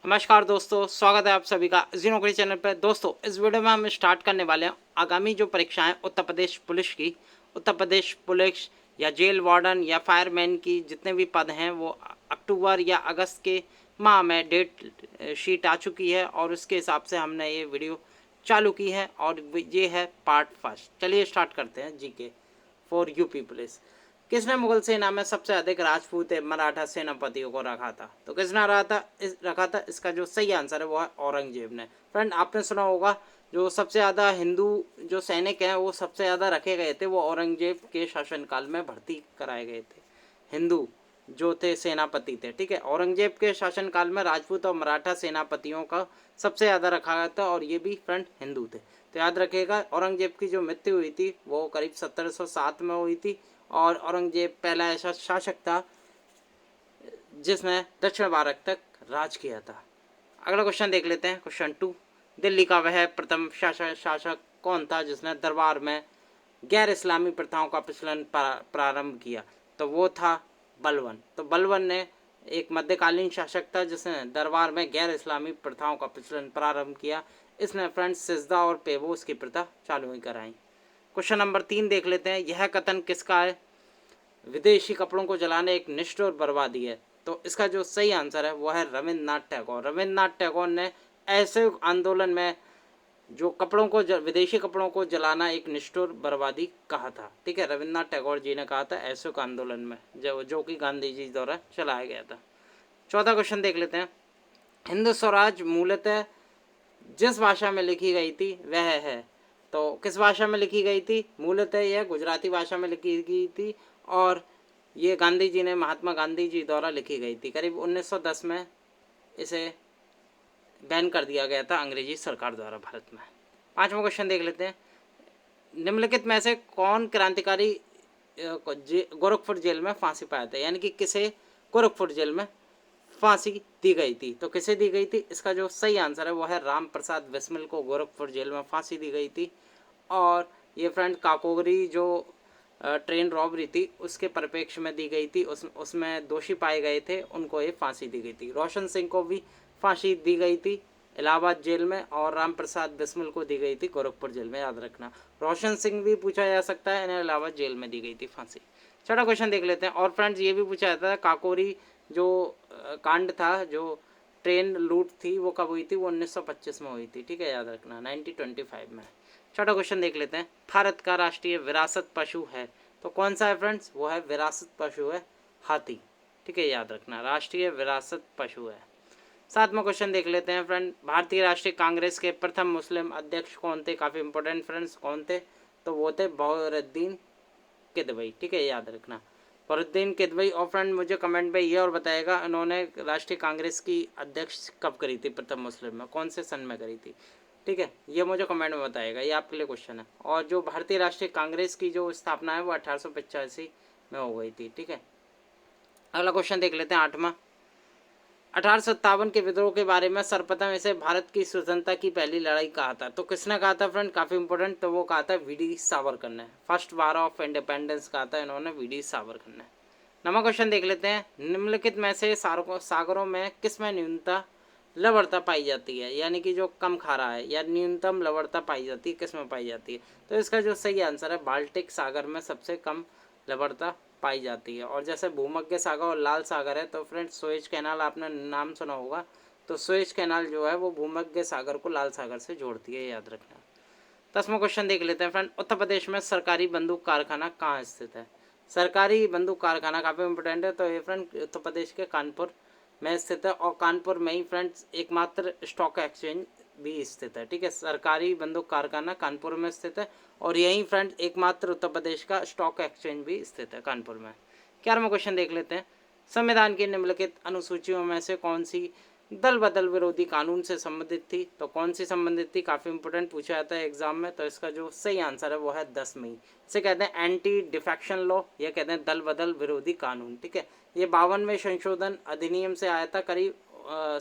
नमस्कार दोस्तों, स्वागत है आप सभी का जी नौकरी चैनल पर। दोस्तों, इस वीडियो में हम स्टार्ट करने वाले हैं आगामी जो परीक्षाएं उत्तर प्रदेश पुलिस की, उत्तर प्रदेश पुलिस या जेल वार्डन या फायरमैन की जितने भी पद हैं वो अक्टूबर या अगस्त के माह में डेट शीट आ चुकी है और उसके हिसाब से हमने ये वीडियो चालू की है और ये है पार्ट फर्स्ट। चलिए स्टार्ट करते हैं। GK for UP police. किसने मुगल सेना में सबसे अधिक राजपूत मराठा सेनापतियों को रखा था? तो किसने रखा था? इसका जो सही आंसर है वो है औरंगजेब ने। फ्रेंड, आपने सुना होगा जो सबसे ज़्यादा हिंदू जो सैनिक हैं वो सबसे ज़्यादा रखे गए थे वो औरंगजेब के शासनकाल में भर्ती कराए गए थे। हिंदू जो थे सेनापति थे, ठीक है। औरंगजेब के शासनकाल में राजपूत और मराठा सेनापतियों का सबसे ज़्यादा रखा गया था और ये भी फ्रेंड हिंदू थे। तो याद रखिएगा, औरंगजेब की जो मृत्यु हुई थी वो करीब 1707 में हुई थी और औरंगजेब पहला ऐसा शासक था जिसने दक्षिण भारत तक राज किया था। अगला क्वेश्चन देख लेते हैं, क्वेश्चन 2। दिल्ली का वह प्रथम शासक कौन था जिसने दरबार में गैर इस्लामी प्रथाओं का प्रचलन प्रारंभ किया? तो वो था बलबन। तो बलबन ने एक मध्यकालीन शासक था जिसने दरबार में गैर इस्लामी प्रथाओं का प्रचलन प्रारंभ किया। इसने फ्रेंड्स सिजदा और पेबोस की प्रथा चालू ही कराई। क्वेश्चन नंबर 3 देख लेते हैं। यह कथन किसका है? विदेशी कपड़ों को जलाना एक निष्ठुर बर्बादी है। तो इसका जो सही आंसर है वो है रविन्द्रनाथ टैगोर। रविन्द्रनाथ टैगोर ने ऐसे आंदोलन में जो विदेशी कपड़ों को जलाना एक निष्ठुर बर्बादी कहा था, ठीक है। रविन्द्रनाथ टैगोर जी ने कहा था ऐसे आंदोलन में जो कि गांधी जी द्वारा चलाया गया था। चौथा क्वेश्चन देख लेते हैं। हिंद स्वराज मूलतः जिस भाषा में लिखी गई थी वह है। तो किस भाषा में लिखी गई थी? मूलतः यह गुजराती भाषा में लिखी गई थी और ये गांधी जी ने, महात्मा गांधी जी द्वारा लिखी गई थी। करीब 1910 में इसे बैन कर दिया गया था अंग्रेजी सरकार द्वारा भारत में। पांचवा क्वेश्चन देख लेते हैं। निम्नलिखित में से कौन क्रांतिकारी गोरखपुर जेल में फांसी पाया था? यानी कि किसे गोरखपुर जेल में फांसी दी गई थी? तो किसे दी गई थी? इसका जो सही आंसर है वो है राम प्रसाद बिस्मिल को गोरखपुर जेल में फांसी दी गई थी। और ये फ्रेंड काकोरी जो ट्रेन रॉबरी थी उसके परिप्रेक्ष्य में दी गई थी। उसमें दोषी पाए गए थे, उनको ये फांसी दी गई थी। रोशन सिंह को भी फांसी दी गई थी इलाहाबाद जेल में और राम प्रसाद बिस्मिल को दी गई थी गोरखपुर जेल में। याद रखना, रोशन सिंह भी पूछा जा सकता है, इन्हें इलाहाबाद जेल में दी गई थी फांसी। छठा क्वेश्चन देख लेते हैं। और फ्रेंड्स, ये भी पूछा जाता है काकोरी जो कांड था, जो ट्रेन लूट थी, वो कब हुई थी? वो 1925 में हुई थी, ठीक है। याद रखना, 1925 में। छठा क्वेश्चन देख लेते हैं। भारत का राष्ट्रीय विरासत पशु है तो कौन सा है फ्रेंड्स? वो है विरासत पशु है हाथी, ठीक है। याद रखना, राष्ट्रीय विरासत पशु है। सातवां क्वेश्चन देख लेते हैं फ्रेंड। भारतीय राष्ट्रीय कांग्रेस के प्रथम मुस्लिम अध्यक्ष कौन थे? काफ़ी इंपॉर्टेंट फ्रेंड्स, कौन थे? तो वो थे बहरुद्दीन किदवई, ठीक है। याद रखना, बहरुद्दीन किदवई। और फ्रेंड मुझे कमेंट में ये और बताएगा इन्होंने राष्ट्रीय कांग्रेस की अध्यक्ष कब करी थी प्रथम मुस्लिम में, कौन से सन में करी थी, ठीक है। ये मुझे कमेंट में बताएगा, ये आपके लिए क्वेश्चन है। और जो भारतीय राष्ट्रीय कांग्रेस की जो स्थापना है वो 1885 में हो गई थी, ठीक है। अगला क्वेश्चन देख लेते हैं, आठवां। 1857 के विद्रोह के बारे में सर्वप्रथम इसे भारत की स्वतंत्रता की पहली लड़ाई कहा था। तो किसने कहा था फ्रेंड? काफ़ी इंपॉर्टेंट, तो वो कहा था वी.डी. सावरकर ने। फर्स्ट वार ऑफ इंडिपेंडेंस कहा था इन्होंने वी.डी. सावरकर ने। नवा क्वेश्चन देख लेते हैं। निम्नलिखित में से सागरों में किस में न्यूनतम लवणता पाई जाती है? यानी कि जो कम खारा है या न्यूनतम लवणता पाई जाती है, किस में पाई जाती है? तो इसका जो सही आंसर है बाल्टिक सागर में सबसे कम लवणता पाई जाती है। और जैसे भूमध्य सागर और लाल सागर है, तो फ्रेंड्स सुएज कैनाल आपने नाम सुना होगा। तो सुएज कैनाल जो है वो भूमध्य सागर को लाल सागर से जोड़ती है, याद रखना। 10वां क्वेश्चन देख लेते हैं फ्रेंड। उत्तर प्रदेश में सरकारी बंदूक कारखाना कहाँ स्थित है? सरकारी बंदूक कारखाना काफ़ी इंपॉर्टेंट है। तो ये फ्रेंड उत्तर प्रदेश के कानपुर में स्थित है और कानपुर में ही फ्रेंड्स एकमात्र स्टॉक एक्सचेंज भी स्थित है, ठीक है। सरकारी बंदूक कारखाना कानपुर में स्थित है और यही फ्रेंड एकमात्र उत्तर प्रदेश का स्टॉक एक्सचेंज भी स्थित है कानपुर में। 11वां क्वेश्चन देख लेते हैं। संविधान की निम्नलिखित अनुसूचियों में से कौन सी दल बदल विरोधी कानून से संबंधित थी? तो कौन सी संबंधित थी? काफ़ी इंपॉर्टेंट पूछा जाता है एग्जाम में। तो इसका जो सही आंसर है वो है 10वीं। इसे कहते हैं एंटी डिफेक्शन लॉ, या कहते हैं दल बदल विरोधी कानून, ठीक है। ये 52वें संशोधन अधिनियम से आया था करीब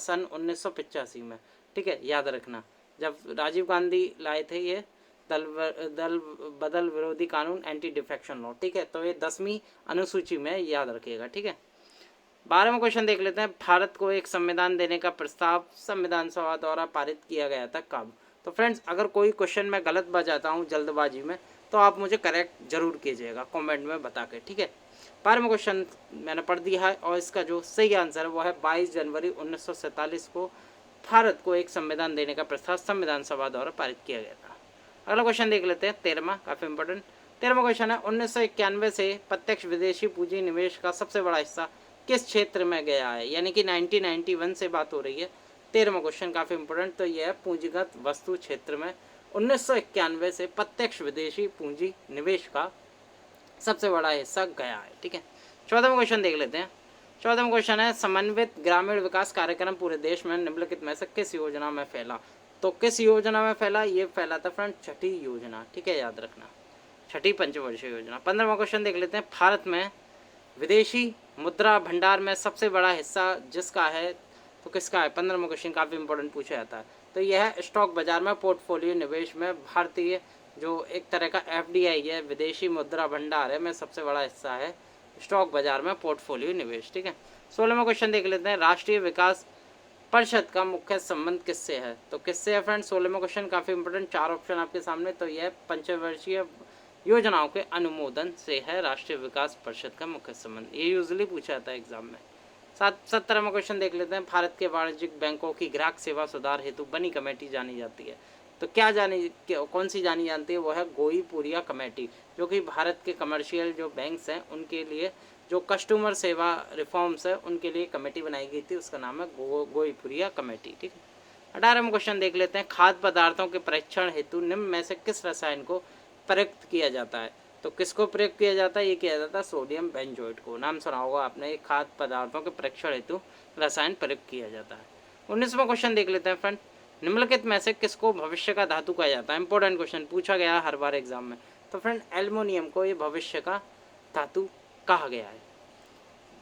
सन 1985 में, ठीक है। याद रखना, जब राजीव गांधी लाए थे ये दल बदल विरोधी कानून, एंटी डिफेक्शन लॉ, ठीक है। तो ये 10वीं अनुसूची में याद रखिएगा, ठीक है। 12वां क्वेश्चन देख लेते हैं, भारत को एक संविधान देने का प्रस्ताव संविधान सभा द्वारा पारित किया गया था कब? तो फ्रेंड्स अगर कोई क्वेश्चन मैं गलत बजाता हूँ जल्दबाजी में तो आप मुझे करेक्ट जरूर कीजिएगा कमेंट में बता के, ठीक है। 12वां क्वेश्चन मैंने पढ़ दिया है और इसका जो सही आंसर है वो है 22 जनवरी 1947 को भारत को एक संविधान देने का प्रस्ताव संविधान सभा द्वारा पारित किया गया था। अगला क्वेश्चन देख लेते हैं 13वां, काफ़ी इंपॉर्टेंट। 13वां क्वेश्चन है, 1991 से प्रत्यक्ष विदेशी पूंजी निवेश का सबसे बड़ा हिस्सा किस क्षेत्र में गया है? यानी कि 1991 से बात हो रही है। 13वां क्वेश्चन काफ़ी इंपॉर्टेंट, तो यह है पूंजीगत वस्तु क्षेत्र में 1991 से प्रत्यक्ष विदेशी पूंजी निवेश का सबसे बड़ा हिस्सा गया है, ठीक है। 14वां क्वेश्चन देख लेते हैं। 14वां क्वेश्चन है, समन्वित ग्रामीण विकास कार्यक्रम पूरे देश में निम्नलिखित में से किस योजना में फैला? तो किस योजना में फैला? ये फैला था फ्रेंड छठी योजना, ठीक है, याद रखना, छठी पंचवर्षीय योजना। 15वां क्वेश्चन देख लेते हैं, भारत में विदेशी मुद्रा भंडार में सबसे बड़ा हिस्सा जिसका है तो किसका है? 15वां क्वेश्चन काफ़ी इंपॉर्टेंट पूछा जाता है, तो यह है स्टॉक बाजार में पोर्टफोलियो निवेश में भारतीय जो एक तरह का एफडीआई है, विदेशी मुद्रा भंडार है, में सबसे बड़ा हिस्सा है स्टॉक बाजार में पोर्टफोलियो निवेश, ठीक है। 16वां क्वेश्चन देख लेते हैं, राष्ट्रीय विकास परिषद का मुख्य संबंध किससे है? तो किससे है फ्रेंड्स? 16वां क्वेश्चन काफ़ी इंपॉर्टेंट, 4 ऑप्शन आपके सामने, तो यह पंचवर्षीय योजनाओं के अनुमोदन से है राष्ट्रीय विकास परिषद का मुख्य संबंध। ये यूजुअली पूछा जाता है एग्जाम में। 17वां क्वेश्चन देख लेते हैं, भारत के वाणिज्यिक बैंकों की ग्राहक सेवा सुधार हेतु बनी कमेटी जानी जाती है, तो कौन सी जानी जाती है? वो है गोईपुरिया कमेटी, जो कि भारत के कमर्शियल जो बैंक्स हैं उनके लिए जो कस्टमर सेवा रिफॉर्म्स है उनके लिए कमेटी बनाई गई थी, उसका नाम है गोईपुरिया कमेटी, ठीक है। 18वां क्वेश्चन देख लेते हैं, खाद्य पदार्थों के परीक्षण हेतु निम्न में से किस रसायन को प्रयुक्त किया जाता है? तो किसको प्रयोग किया जाता है? ये किया जाता है सोडियम बेंजोएट को, नाम सुना होगा आपने, खाद्य पदार्थों के परीक्षण हेतु रसायन प्रयोग किया जाता है। 19वां क्वेश्चन देख लेते हैं फ्रेंड, निम्नलिखित में से किसको भविष्य का धातु कहा जाता है? इंपॉर्टेंट क्वेश्चन पूछा गया हर बार एग्जाम में, तो फ्रेंड एल्युमिनियम को ये भविष्य का धातु कहा गया है।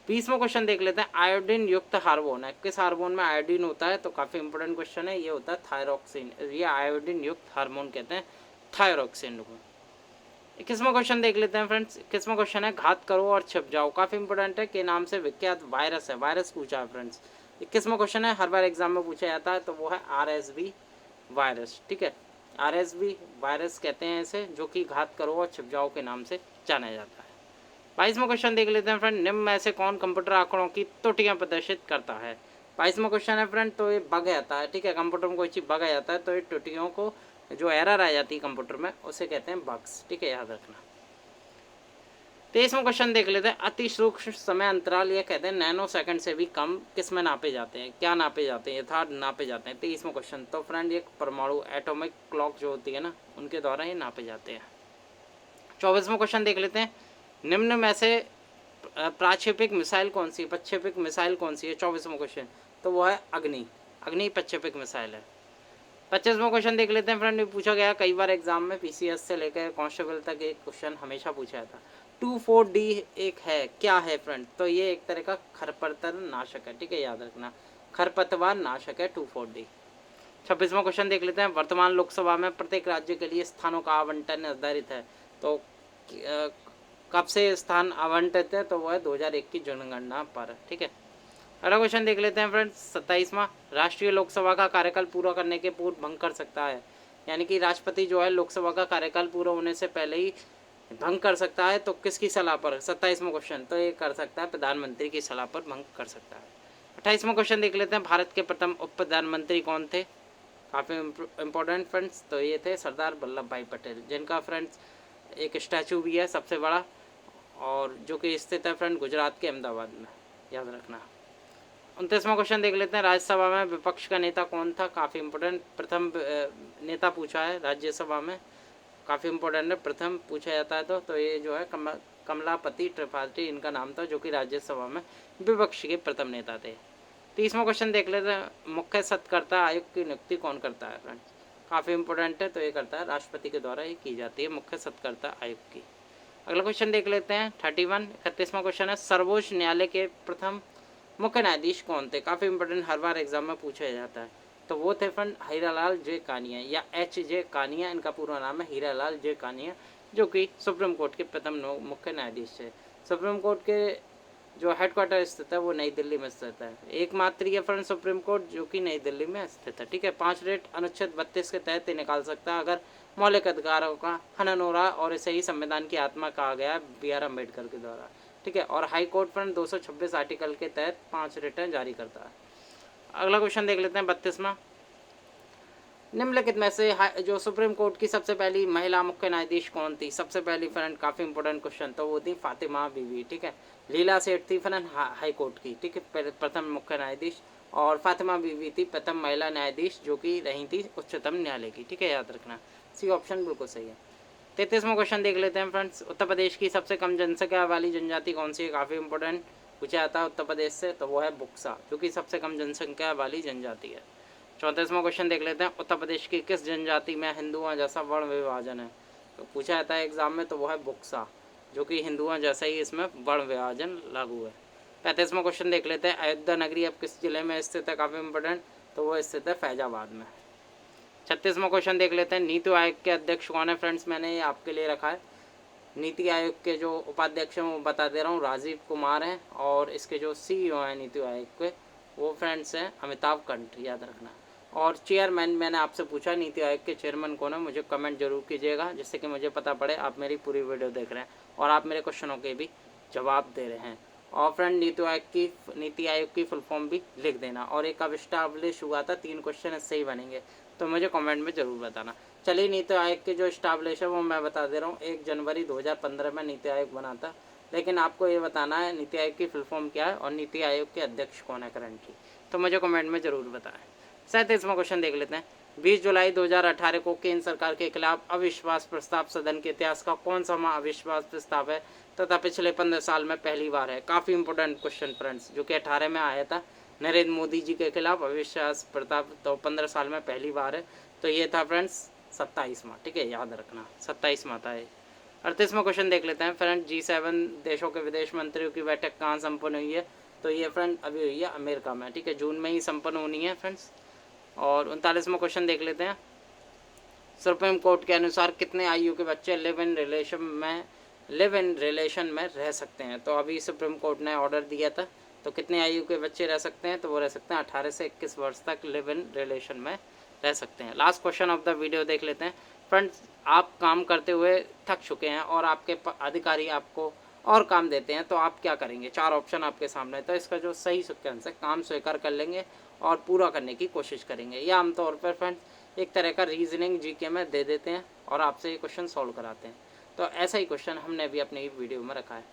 20वां क्वेश्चन देख लेते हैं, आयोडीन युक्त हार्मोन है, किस हार्मोन में आयोडीन होता है? तो काफ़ी इंपॉर्टेंट क्वेश्चन है, ये होता है थायरोक्सिन, ये आयोडीन युक्त हार्मोन कहते हैं थायरोक्सिन को। 21वां क्वेश्चन देख लेते हैं फ्रेंड्स, 21वां क्वेश्चन है, घात करो और छिप जाओ, काफ़ी इंपॉर्टेंट है, के नाम से विख्यात वायरस है, वायरस पूछा है फ्रेंड्स। 21वां क्वेश्चन है, हर बार एग्जाम में पूछा जाता है, तो वो है RSV वायरस, ठीक है, RSV वायरस कहते हैं इसे, जो कि घात करो और छिप जाओ के नाम से जाना जाता है। 22वां क्वेश्चन देख लेते हैं फ्रेंड, निम्न में से कौन कंप्यूटर आंकड़ों की त्रुटियां प्रदर्शित करता है? 22वां क्वेश्चन है फ्रेंड, तो ये बग आता है, ठीक है, कंप्यूटर में कोई चीज़ बग आ जाता है तो ये त्रुटियों को जो एरर आ जाती है कंप्यूटर में उसे कहते हैं बग्स, ठीक है, याद रखना। 23वां क्वेश्चन देख लेते हैं, अति सूक्ष्म समय अंतराल ये कहते हैं नैनो सेकंड से भी कम किस में नापे जाते हैं? क्या नापे जाते हैं? यथार्थ नापे जाते हैं। 23वां क्वेश्चन, तो फ्रेंड ये परमाणु एटॉमिक क्लॉक जो होती है ना उनके द्वारा ही नापे जाते हैं। 24वां क्वेश्चन देख लेते हैं, निम्न में से प्राक्षेपिक मिसाइल कौन सी, प्रक्षेपिक मिसाइल कौन सी है? 24वां क्वेश्चन, तो वो है अग्नि, अग्नि प्रक्षेपिक मिसाइल है। 25वां क्वेश्चन देख लेते हैं फ्रेंड, ये पूछा गया कई बार एग्जाम में, PCS से लेकर कांस्टेबल तक एक क्वेश्चन हमेशा पूछा जाता है। 2,4-D एक है, क्या है फ्रेंड? तो ये एक तरह का खरपतवार नाशक है, ठीक है, याद रखना, खरपतवार नाशक है 2,4-D। 26वां क्वेश्चन देख लेते हैं, वर्तमान लोकसभा में प्रत्येक राज्य के लिए स्थानों का आवंटन निर्धारित है, तो कब से स्थान आवंटित है? तो वो है 2001 की जनगणना पर, ठीक है। अगला क्वेश्चन देख लेते हैं फ्रेंड्स, 27वां, राष्ट्रीय लोकसभा का कार्यकाल पूरा करने के पूर्व भंग कर सकता है, यानी कि राष्ट्रपति जो है लोकसभा का कार्यकाल पूरा होने से पहले ही भंग कर सकता है, तो किसकी सलाह पर? 27वां क्वेश्चन, तो ये कर सकता है प्रधानमंत्री की सलाह पर भंग कर सकता है। 28वां क्वेश्चन देख लेते हैं, भारत के प्रथम उप प्रधानमंत्री कौन थे? काफ़ी इंपॉर्टेंट फ्रेंड्स, तो ये थे सरदार वल्लभ भाई पटेल, जिनका फ्रेंड्स एक स्टैचू भी है सबसे बड़ा, और जो कि स्थित है फ्रेंड गुजरात के अहमदाबाद में, याद रखना। 29वां क्वेश्चन देख लेते हैं, राज्यसभा में विपक्ष का नेता कौन था? काफ़ी इंपॉर्टेंट, प्रथम नेता पूछा है राज्यसभा में, काफ़ी इंपॉर्टेंट है, प्रथम पूछा जाता है तो ये जो है कमलापति त्रिपाठी इनका नाम था, जो कि राज्यसभा में विपक्ष के प्रथम नेता थे। 30वां क्वेश्चन देख लेते हैं, मुख्य सत्कर्ता आयोग की नियुक्ति कौन करता है फ्रेंड्स? काफ़ी इंपॉर्टेंट है, तो ये करता है राष्ट्रपति के द्वारा ही की जाती है मुख्य सत्कर्ता आयोग की। अगला क्वेश्चन देख लेते हैं 31, 31वां क्वेश्चन है, सर्वोच्च न्यायालय के प्रथम मुख्य न्यायाधीश कौन थे? काफ़ी इंपॉर्टेंट, हर बार एग्जाम में पूछा जाता है, तो वो थे फ्रेंड हीरालाल जे कानिया या HJ कानिया, इनका पूरा नाम है हीरालाल जे कानिया, जो कि सुप्रीम कोर्ट के प्रथम मुख्य न्यायाधीश थे। सुप्रीम कोर्ट के जो हेडक्वार्टर स्थित है वो नई दिल्ली में स्थित है। एकमात्र ये फ्रेंड सुप्रीम कोर्ट जो कि नई दिल्ली में स्थित है। ठीक है, 5 रेट अनुच्छेद 32 के तहत ही निकाल सकता है अगर मौलिक अधिकारों का हनन हो रहा है और इसे ही संविधान की आत्मा कहा गया है B.R. अम्बेडकर के द्वारा। ठीक है, और हाई कोर्ट फ्रेंड 226 आर्टिकल के तहत 5 रिटें जारी करता है। अगला क्वेश्चन देख लेते हैं 32वां। निम्नलिखित में से जो सुप्रीम कोर्ट की सबसे पहली महिला मुख्य न्यायाधीश कौन थी? सबसे पहली फ्रेंड काफ़ी इंपॉर्टेंट क्वेश्चन, तो वो थी फातिमा बीवी। ठीक है, लीला सेठ थी फ्रेंड हाई कोर्ट की। ठीक है, प्रथम मुख्य न्यायाधीश, और फातिमा बीवी थी प्रथम महिला न्यायाधीश जो कि रही थी उच्चतम न्यायालय की। ठीक है, याद रखना, सी ऑप्शन बिल्कुल सही है। 33वां क्वेश्चन देख लेते हैं फ्रेंड्स। उत्तर प्रदेश की सबसे कम जनसंख्या वाली जनजाति कौन सी है? काफ़ी इंपॉर्टेंट पूछा जाता है उत्तर प्रदेश से, तो वो है बुक्सा, जो कि सबसे कम जनसंख्या वाली जनजाति है। 34वां क्वेश्चन देख लेते हैं। उत्तर प्रदेश की किस जनजाति में हिंदुओं जैसा वर्ण विभाजन है? तो पूछा जाता है एग्जाम में, तो वो है बुक्सा, जो कि हिंदुओं जैसा ही इसमें वर्ण विभाजन लागू है। 35वां क्वेश्चन देख लेते हैं। अयोध्या नगरी अब किस जिले में स्थित है? काफ़ी इंपॉर्टेंट, तो वो स्थित है फैजाबाद में। 36वां क्वेश्चन देख लेते हैं। नीति आयोग के अध्यक्ष कौन है? फ्रेंड्स मैंने ये आपके लिए रखा है। नीति आयोग के जो उपाध्यक्ष हैं वो बता दे रहा हूँ, राजीव कुमार हैं, और इसके जो CEO हैं नीति आयोग के वो फ्रेंड्स हैं अमिताभ कंठ, याद रखना। और चेयरमैन मैंने आपसे पूछा नीति आयोग के चेयरमैन कौन है, मुझे कमेंट जरूर कीजिएगा जिससे कि मुझे पता पड़े आप मेरी पूरी वीडियो देख रहे हैं और आप मेरे क्वेश्चनों के भी जवाब दे रहे हैं। और फ्रेंड नीति आयोग की फुल फॉर्म भी लिख देना, और एक कब इस्टाब्लिश हुआ था, 3 क्वेश्चन इससे ही बनेंगे, तो मुझे कमेंट में ज़रूर बताना। चलिए, नीति आयोग के जो इस्टाब्लिश है वो मैं बता दे रहा हूँ। 1 जनवरी 2015 में नीति आयोग बना था, लेकिन आपको ये बताना है नीति आयोग की फुल फॉर्म क्या है और नीति आयोग के अध्यक्ष कौन है करंटली, तो मुझे कमेंट में ज़रूर बताएं। 37वां क्वेश्चन देख लेते हैं। 20 जुलाई 2018 को केंद्र सरकार के खिलाफ अविश्वास प्रस्ताव सदन के इतिहास का कौन सा अविश्वास प्रस्ताव है तथा पिछले 15 साल में पहली बार है? काफ़ी इंपॉर्टेंट क्वेश्चन फ्रेंड्स, जो कि 18 में आया था नरेंद्र मोदी जी के खिलाफ अविश्वास प्रस्ताव, तो 15 साल में पहली बार है, तो ये था फ्रेंड्स 27वां। ठीक है, याद रखना 27वां था ये। 38वां क्वेश्चन देख लेते हैं। फ्रेंड G7 देशों के विदेश मंत्रियों की बैठक कहाँ संपन्न हुई है? तो ये फ्रेंड अभी हुई है अमेरिका में। ठीक है, जून में ही संपन्न होनी है फ्रेंड्स। और 39वां क्वेश्चन देख लेते हैं। सुप्रीम कोर्ट के अनुसार कितने आयु के बच्चे लिव इन रिलेशन में रह सकते हैं? तो अभी सुप्रीम कोर्ट ने ऑर्डर दिया था, तो कितने आयु के बच्चे रह सकते हैं? तो वो रह सकते हैं 18 से 21 वर्ष तक लिव इन रिलेशन में रह सकते हैं। Last question of the video देख लेते हैं। फ्रेंड्स, आप काम करते हुए थक चुके हैं और आपके अधिकारी आपको और काम देते हैं, तो आप क्या करेंगे? 4 ऑप्शन आपके सामने है, तो इसका जो सही आंसर काम स्वीकार कर लेंगे और पूरा करने की कोशिश करेंगे, या आमतौर पर फ्रेंड्स एक तरह का रीजनिंग जीके में दे देते हैं और आपसे ये क्वेश्चन सॉल्व कराते हैं। तो ऐसा ही क्वेश्चन हमने भी अपनी वीडियो में रखा है।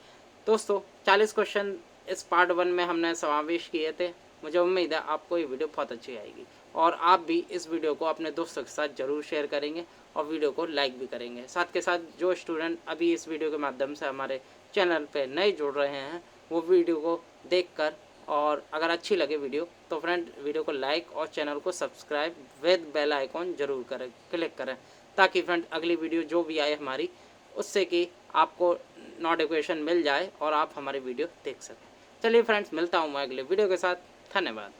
दोस्तों, 40 क्वेश्चन इस पार्ट 1 में हमने समावेश किए थे। मुझे उम्मीद है आपको ये वीडियो बहुत अच्छी आएगी और आप भी इस वीडियो को अपने दोस्तों के साथ ज़रूर शेयर करेंगे और वीडियो को लाइक भी करेंगे। साथ के साथ जो स्टूडेंट अभी इस वीडियो के माध्यम से हमारे चैनल पर नए जुड़ रहे हैं, वो वीडियो को देखकर और अगर अच्छी लगे वीडियो तो फ्रेंड वीडियो को लाइक और चैनल को सब्सक्राइब विद बेल आइकॉन जरूर करें, क्लिक करें, ताकि फ्रेंड अगली वीडियो जो भी आए हमारी उससे कि आपको नोटिफिकेशन मिल जाए और आप हमारी वीडियो देख सकें। चलिए फ्रेंड्स, मिलता हूँ मैं अगले वीडियो के साथ। धन्यवाद।